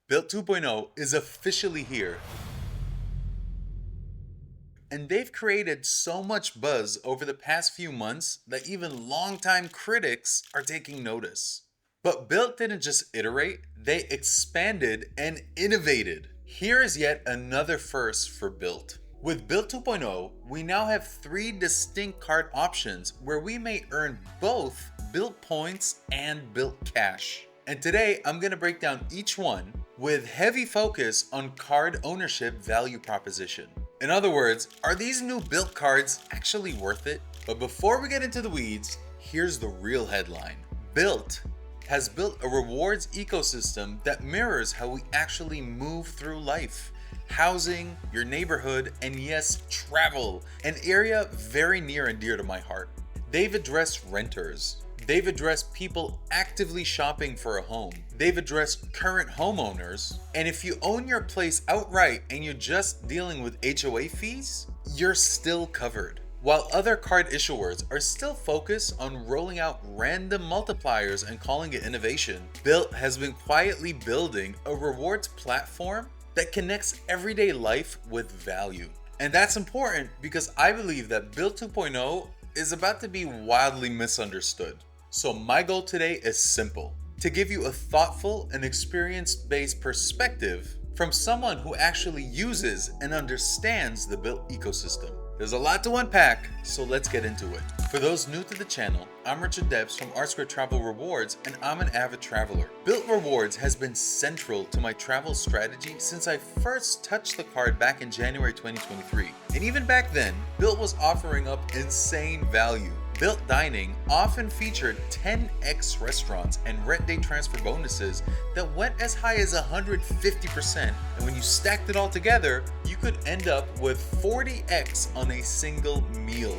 Bilt 2.0 is officially here, and they've created so much buzz over the past few months that even longtime critics are taking notice. But Bilt didn't just iterate, they expanded and innovated. Here is yet another first for Bilt. With Bilt 2.0, we now have 3 distinct card options where we may earn both Bilt points and Bilt cash. And today I'm going to break down each one with heavy focus on card ownership value proposition. In other words, are these new Bilt cards actually worth it? But before we get into the weeds, here's the real headline. Bilt has built a rewards ecosystem that mirrors how we actually move through life. Housing, your neighborhood, and yes, travel, an area very near and dear to my heart. They've addressed renters. They've addressed people actively shopping for a home. They've addressed current homeowners. And if you own your place outright and you're just dealing with HOA fees, you're still covered. While other card issuers are still focused on rolling out random multipliers and calling it innovation, Bilt has been quietly building a rewards platform that connects everyday life with value. And that's important because I believe that Bilt 2.0 is about to be wildly misunderstood. So my goal today is simple: to give you a thoughtful and experience-based perspective from someone who actually uses and understands the Bilt ecosystem. There's a lot to unpack, so let's get into it. For those new to the channel, I'm Richard Debs from R2 Travel Rewards, and I'm an avid traveler. Bilt Rewards has been central to my travel strategy since I first touched the card back in January 2023. And even back then, Bilt was offering up insane value. Bilt Dining often featured 10x restaurants and rent day transfer bonuses that went as high as 150%. And when you stacked it all together, you could end up with 40x on a single meal.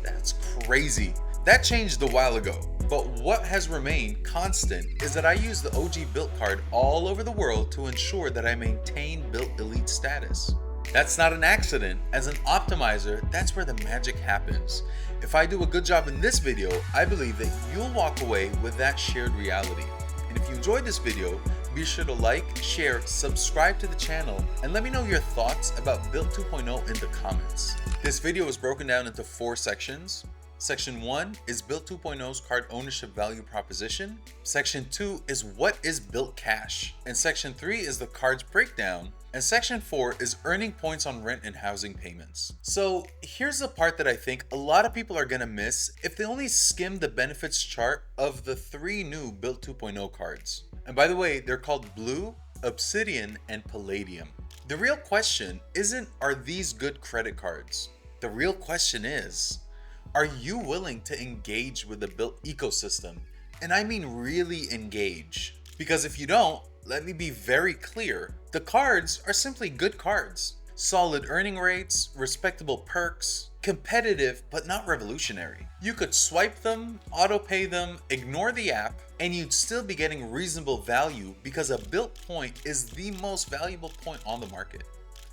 That's crazy. That changed a while ago. But what has remained constant is that I use the OG Bilt card all over the world to ensure that I maintain Bilt Elite status. That's not an accident. As an optimizer, that's where the magic happens. If I do a good job in this video, I believe that you'll walk away with that shared reality. And if you enjoyed this video, be sure to like, share, subscribe to the channel, and let me know your thoughts about Bilt 2.0 in the comments. This video is broken down into 4 sections. Section 1 is Bilt 2.0's card ownership value proposition. Section 2 is what is Bilt cash. And Section 3 is the card's breakdown. And Section 4 is earning points on rent and housing payments. So here's the part that I think a lot of people are gonna miss if they only skim the benefits chart of the 3 new Bilt 2.0 cards. And by the way, they're called Blue, Obsidian, and Palladium. The real question isn't, are these good credit cards? The real question is, are you willing to engage with the Bilt ecosystem? And I mean really engage. Because if you don't, let me be very clear, the cards are simply good cards. Solid earning rates, respectable perks, competitive but not revolutionary. You could swipe them, auto pay them, ignore the app, and you'd still be getting reasonable value because a Bilt point is the most valuable point on the market.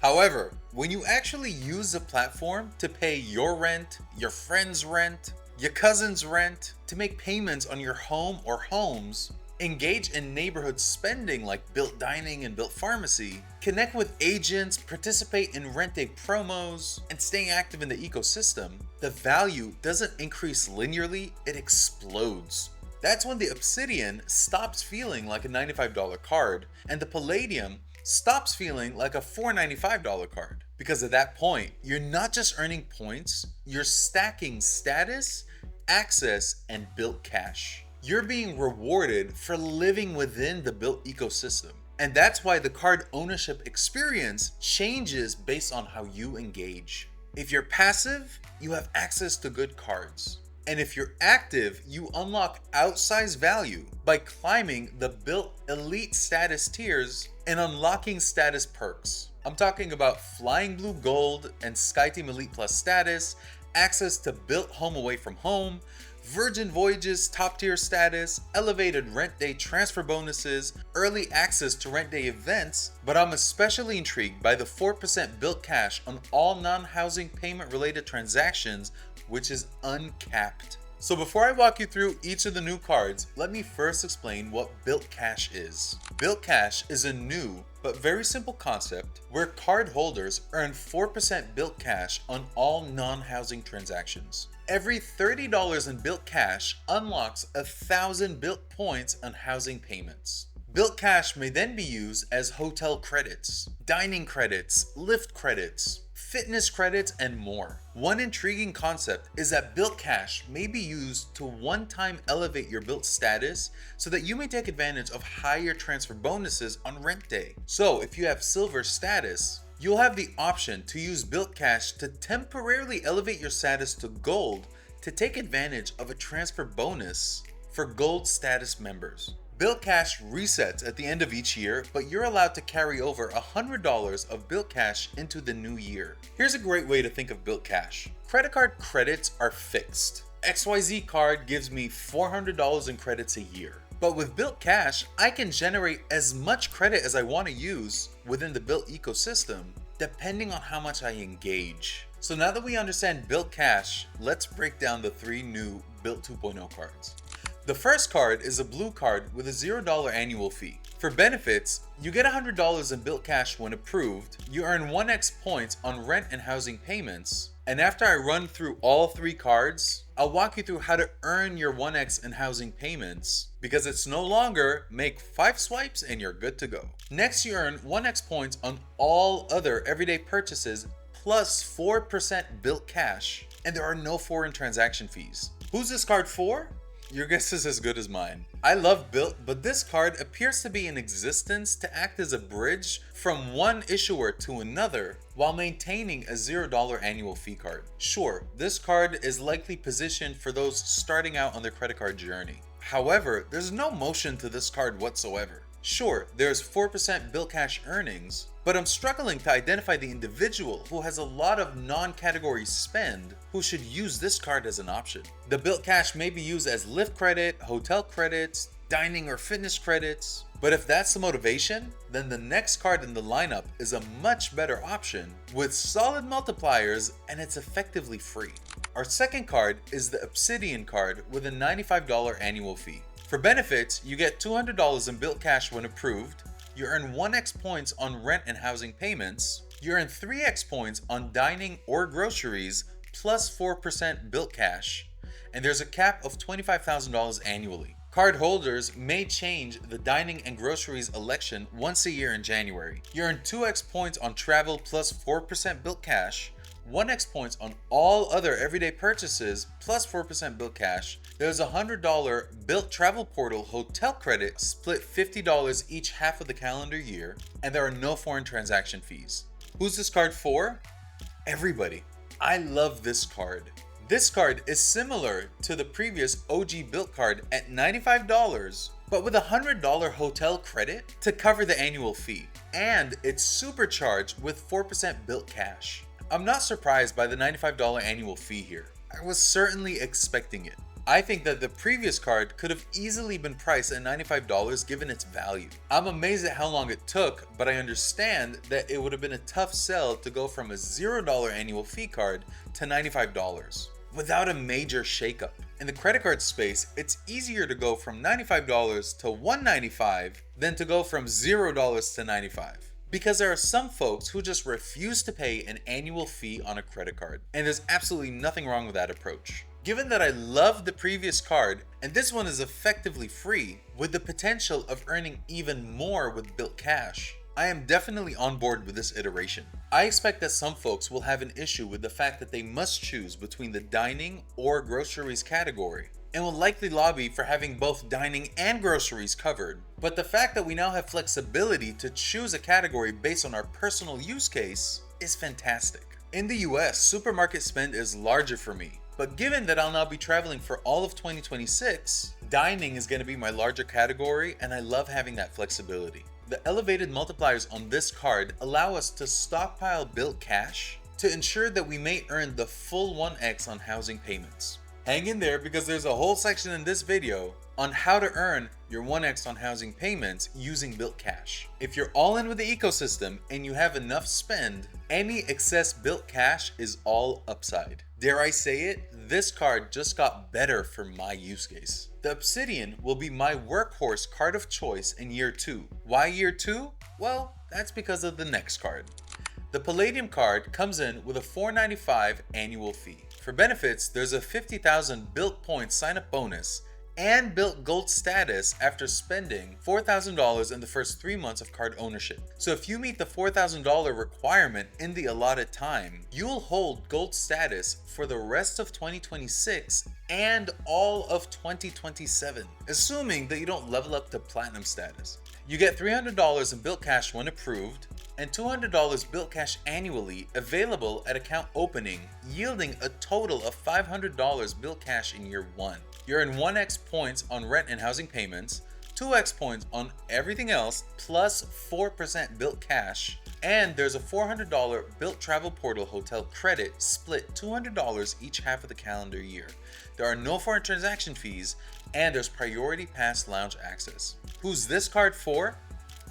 However, when you actually use the platform to pay your rent, your friend's rent, your cousin's rent, to make payments on your home or homes, engage in neighborhood spending like Bilt Dining and Bilt Pharmacy, connect with agents, participate in rent day promos, and staying active in the ecosystem, the value doesn't increase linearly, it explodes. That's when the Obsidian stops feeling like a $95 card, and the Palladium stops feeling like a $495 card. Because at that point, you're not just earning points, you're stacking status, access, and Bilt cash. You're being rewarded for living within the Bilt ecosystem. And that's why the card ownership experience changes based on how you engage. If you're passive, you have access to good cards. And if you're active, you unlock outsized value by climbing the Bilt Elite status tiers and unlocking status perks. I'm talking about Flying Blue Gold and SkyTeam Elite Plus status, access to Bilt Home Away from Home, Virgin Voyages top tier status, elevated rent day transfer bonuses, early access to rent day events, but I'm especially intrigued by the 4% Bilt cash on all non-housing payment related transactions, which is uncapped. So before I walk you through each of the new cards, let me first explain what Bilt Cash is. Bilt Cash is a new but very simple concept where card holders earn 4% Bilt Cash on all non-housing transactions. Every $30 in Bilt Cash unlocks 1,000 Bilt points on housing payments. Bilt Cash may then be used as hotel credits, dining credits, lift credits, fitness credits, and more. One intriguing concept is that Bilt Cash may be used to one-time elevate your Bilt status so that you may take advantage of higher transfer bonuses on rent day. So if you have silver status, you'll have the option to use Bilt Cash to temporarily elevate your status to gold to take advantage of a transfer bonus for gold status members. Bilt Cash resets at the end of each year, but you're allowed to carry over $100 of Bilt Cash into the new year. Here's a great way to think of Bilt Cash. Credit card credits are fixed. XYZ card gives me $400 in credits a year. But with Bilt Cash, I can generate as much credit as I want to use within the Bilt ecosystem, depending on how much I engage. So now that we understand Bilt Cash, let's break down the 3 new Bilt 2.0 cards. The first card is a blue card with a $0 annual fee. For benefits, you get $100 in Bilt Cash when approved, you earn 1x points on rent and housing payments, and after I run through all 3 cards, I'll walk you through how to earn your 1x in housing payments, because it's no longer make 5 swipes and you're good to go. Next, you earn 1x points on all other everyday purchases plus 4% Bilt Cash, and there are no foreign transaction fees. Who's this card for? Your guess is as good as mine. I love Bilt, but this card appears to be in existence to act as a bridge from one issuer to another while maintaining a $0 annual fee card. Sure, this card is likely positioned for those starting out on their credit card journey. However, there's no motion to this card whatsoever. Sure, there's 4% Bilt Cash earnings, but I'm struggling to identify the individual who has a lot of non-category spend who should use this card as an option. The Bilt Cash may be used as lift credit, hotel credits, dining or fitness credits, but if that's the motivation, then the next card in the lineup is a much better option with solid multipliers, and it's effectively free. Our second card is the Obsidian card with a $95 annual fee. For benefits, you get $200 in Bilt Cash when approved, you earn 1x points on rent and housing payments, you earn 3x points on dining or groceries plus 4% Bilt Cash, and there's a cap of $25,000 annually. Card holders may change the dining and groceries election once a year in January. You earn 2x points on travel plus 4% Bilt Cash, 1x points on all other everyday purchases plus 4% Bilt Cash. There's a $100 Bilt Travel Portal hotel credit split $50 each half of the calendar year, and there are no foreign transaction fees. Who's this card for? Everybody. I love this card. This card is similar to the previous OG Bilt card at $95, but with a $100 hotel credit to cover the annual fee, and it's supercharged with 4% Bilt Cash. I'm not surprised by the $95 annual fee here. I was certainly expecting it. I think that the previous card could have easily been priced at $95 given its value. I'm amazed at how long it took, but I understand that it would have been a tough sell to go from a $0 annual fee card to $95 without a major shakeup. In the credit card space, it's easier to go from $95 to $195 than to go from $0 to $95. Because there are some folks who just refuse to pay an annual fee on a credit card, and there's absolutely nothing wrong with that approach. Given that I love the previous card, and this one is effectively free, with the potential of earning even more with Bilt Cash, I am definitely on board with this iteration. I expect that some folks will have an issue with the fact that they must choose between the dining or groceries category, and will likely lobby for having both dining and groceries covered. But the fact that we now have flexibility to choose a category based on our personal use case is fantastic. In the US, supermarket spend is larger for me, but given that I'll now be traveling for all of 2026, dining is going to be my larger category, and I love having that flexibility. The elevated multipliers on this card allow us to stockpile Bilt Cash to ensure that we may earn the full 1x on housing payments. Hang in there because there's a whole section in this video on how to earn your 1x on housing payments using Bilt Cash. If you're all in with the ecosystem and you have enough spend, any excess Bilt Cash is all upside. Dare I say it, this card just got better for my use case. The Obsidian will be my workhorse card of choice in year 2. Why year 2? Well, that's because of the next card. The Palladium card comes in with a $4.95 annual fee. For benefits, there's a 50,000 Bilt points sign-up bonus and Bilt Gold status after spending $4,000 in the first 3 months of card ownership. So if you meet the $4,000 requirement in the allotted time, you'll hold Gold status for the rest of 2026 and all of 2027, assuming that you don't level up to Platinum status. You get $300 in Bilt Cash when approved, and $200 Bilt Cash annually available at account opening, yielding a total of $500 Bilt Cash in year 1. You earn 1x points on rent and housing payments, 2x points on everything else, plus 4% Bilt Cash, and there's a $400 Bilt Travel Portal hotel credit split $200 each half of the calendar year. There are no foreign transaction fees, and there's priority pass lounge access. Who's this card for?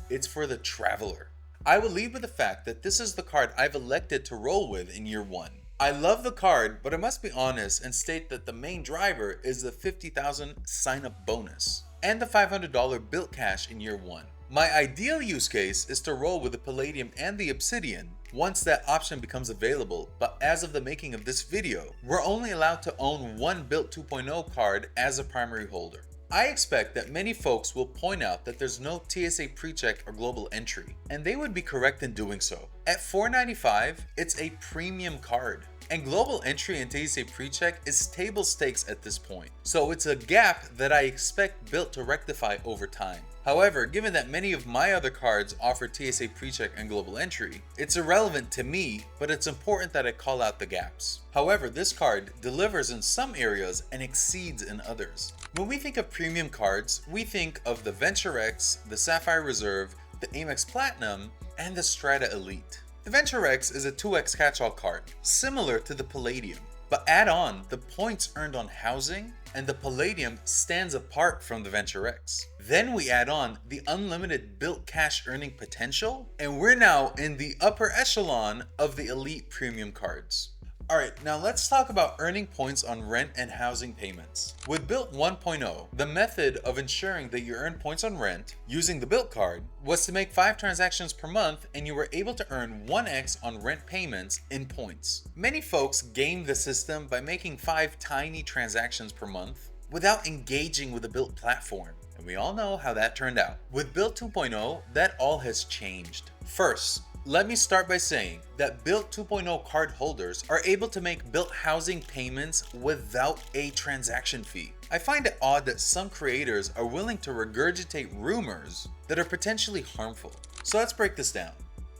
It's for the traveler. I will leave with the fact that this is the card I've elected to roll with in year 1. I love the card, but I must be honest and state that the main driver is the 50,000 sign-up bonus and the $500 Bilt Cash in year 1. My ideal use case is to roll with the Palladium and the Obsidian once that option becomes available, but as of the making of this video, we're only allowed to own one Bilt 2.0 card as a primary holder. I expect that many folks will point out that there's no TSA PreCheck or global entry, and they would be correct in doing so. At $4.95, it's a premium card, and global entry and TSA PreCheck is table stakes at this point, so it's a gap that I expect Bilt to rectify over time. However, given that many of my other cards offer TSA PreCheck and global entry, it's irrelevant to me, but it's important that I call out the gaps. However, this card delivers in some areas and exceeds in others. When we think of premium cards, we think of the Venture X, the Sapphire Reserve, the Amex Platinum, and the Strata Elite. The Venture X is a 2x catch-all card, similar to the Palladium. But add on the points earned on housing, and the Palladium stands apart from the Venture X. Then we add on the unlimited Bilt Cash earning potential, and we're now in the upper echelon of the elite premium cards. Alright, now let's talk about earning points on rent and housing payments. With Bilt 1.0, the method of ensuring that you earn points on rent using the Bilt card was to make 5 transactions per month and you were able to earn 1x on rent payments in points. Many folks game the system by making 5 tiny transactions per month without engaging with the Bilt platform. And we all know how that turned out. With Bilt 2.0, that all has changed. First, let me start by saying that Bilt 2.0 card holders are able to make Bilt housing payments without a transaction fee. I find it odd that some creators are willing to regurgitate rumors that are potentially harmful. So let's break this down.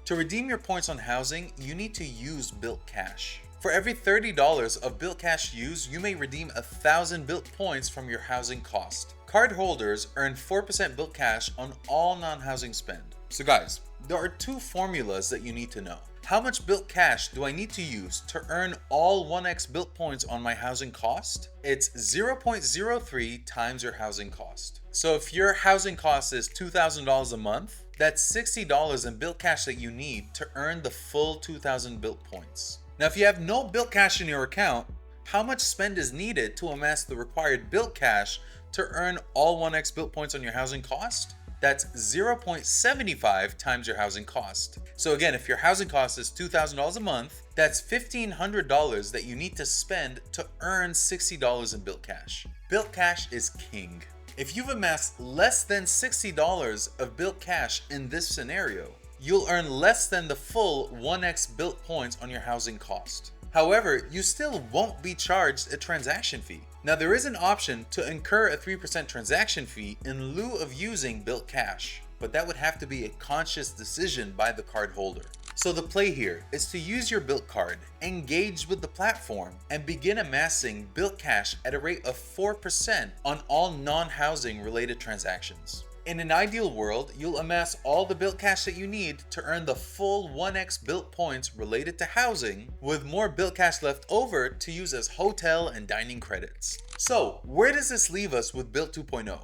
To redeem your points on housing, you need to use Bilt Cash. For every $30 of Bilt Cash used, you may redeem 1,000 Bilt points from your housing cost. Card holders earn 4% Bilt Cash on all non-housing spend. So guys, there are 2 formulas that you need to know. How much Bilt Cash do I need to use to earn all 1x Bilt points on my housing cost? It's 0.03 times your housing cost. So if your housing cost is $2,000 a month, that's $60 in Bilt Cash that you need to earn the full 2,000 Bilt points. Now if you have no Bilt Cash in your account, how much spend is needed to amass the required Bilt Cash to earn all 1x Bilt points on your housing cost? That's 0.75 times your housing cost. So again, if your housing cost is $2,000 a month, that's $1,500 that you need to spend to earn $60 in Bilt Cash. Bilt Cash is king. If you've amassed less than $60 of Bilt Cash in this scenario, you'll earn less than the full 1x Bilt points on your housing cost. However, you still won't be charged a transaction fee. Now there is an option to incur a 3% transaction fee in lieu of using Bilt Cash, but that would have to be a conscious decision by the card holder. So the play here is to use your Bilt card, engage with the platform, and begin amassing Bilt Cash at a rate of 4% on all non-housing related transactions. In an ideal world, you'll amass all the Bilt cash that you need to earn the full 1x Bilt points related to housing, with more Bilt cash left over to use as hotel and dining credits. So, where does this leave us with Bilt 2.0?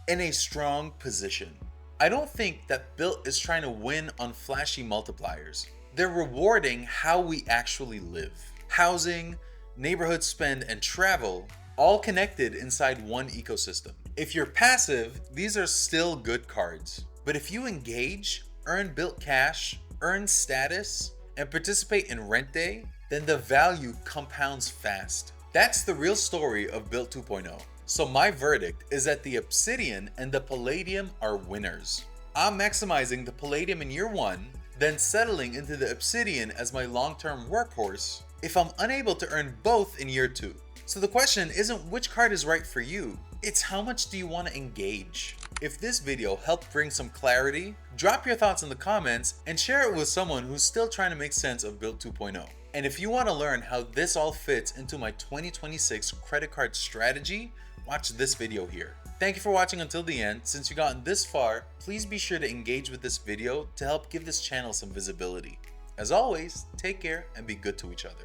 In a strong position. I don't think that Bilt is trying to win on flashy multipliers. They're rewarding how we actually live. Housing, neighborhood spend, and travel, all connected inside one ecosystem. If you're passive, these are still good cards. But if you engage, earn Bilt cash, earn status, and participate in rent day, then the value compounds fast. That's the real story of Bilt 2.0. So my verdict is that the Obsidian and the Palladium are winners. I'm maximizing the Palladium in year 1, then settling into the Obsidian as my long-term workhorse if I'm unable to earn both in year 2. So the question isn't which card is right for you, it's how much do you want to engage. If this video helped bring some clarity, drop your thoughts in the comments and share it with someone who's still trying to make sense of Bilt 2.0. And if you want to learn how this all fits into my 2026 credit card strategy, watch this video here. Thank you for watching until the end. Since you've gotten this far, please be sure to engage with this video to help give this channel some visibility. As always, take care and be good to each other.